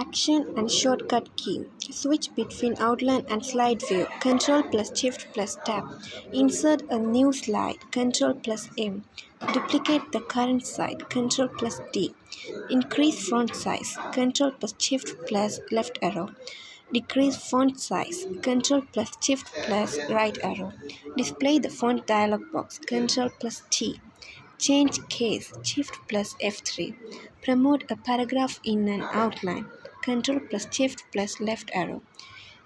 Action and shortcut key. Switch between outline and slide view. Ctrl plus Shift plus Tab. Insert a new slide. Ctrl plus M. Duplicate the current slide. Ctrl plus D. Increase font size. Ctrl plus Shift plus left arrow. Decrease font size. Ctrl plus Shift plus right arrow. Display the font dialog box. Ctrl plus T. Change case. Shift plus F3. Promote a paragraph in an outline. Ctrl plus Shift plus left arrow.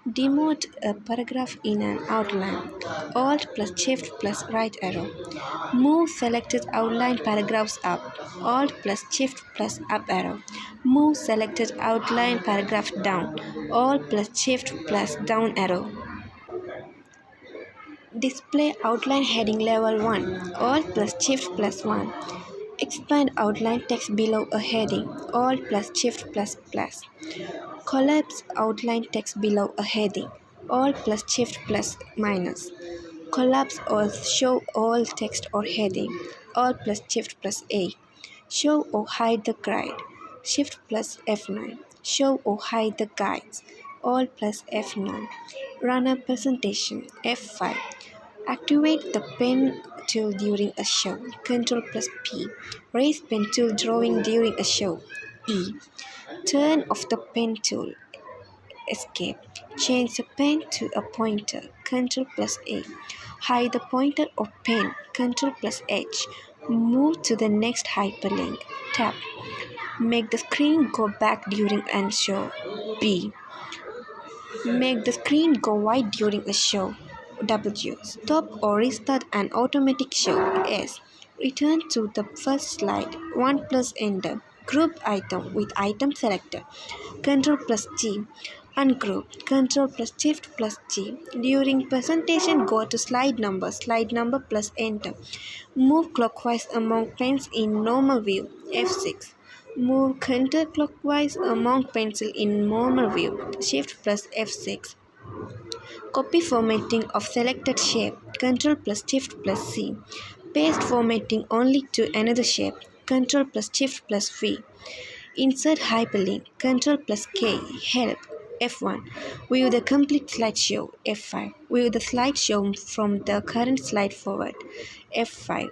Demote a paragraph in an outline. Alt plus Shift plus right arrow. Move selected outline paragraphs up. Alt plus Shift plus up arrow. Move selected outline paragraph down. Alt plus Shift plus down arrow. Display outline heading level 1. Alt plus Shift plus 1. Expand outline text below a heading. Alt plus Shift plus plus. Collapse outline text below a heading. Alt plus Shift plus minus. Collapse or show all text or heading. Alt plus Shift plus A. Show or hide the guide. Shift plus F9. Show or hide the guides. Alt plus F9. Run a presentation. F5. Activate the pen tool during a show. Ctrl plus P. Raise pen tool drawing during a show. E. Turn off the pen tool. Escape. Change the pen to a pointer. Ctrl plus A. Hide the pointer or pen. Ctrl plus H. Move to the next hyperlink. Tab. Make the screen go back during a show. B. Make the screen go white during a show. W. Stop or restart an automatic show. S. Return to the first slide. 1 plus enter. Group item with item selector. Ctrl plus G. Ungroup. Ctrl plus Shift plus G. During presentation, go to slide number plus enter. Move clockwise among pens in normal view. F6. Move counterclockwise among pencil in normal view. Shift plus F6. Copy formatting of selected shape. Ctrl plus Shift plus C. Paste formatting only to another shape. Ctrl plus Shift plus V. Insert hyperlink. Ctrl plus K. Help. F1. View the complete slideshow. F5. View the slideshow from the current slide forward. F5.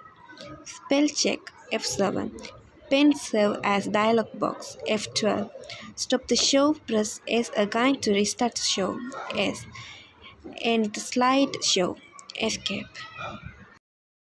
Spell check. F7. Pen serve as dialog box. F12. Stop the show. Press S again to restart the show. S. End the slide show. Escape.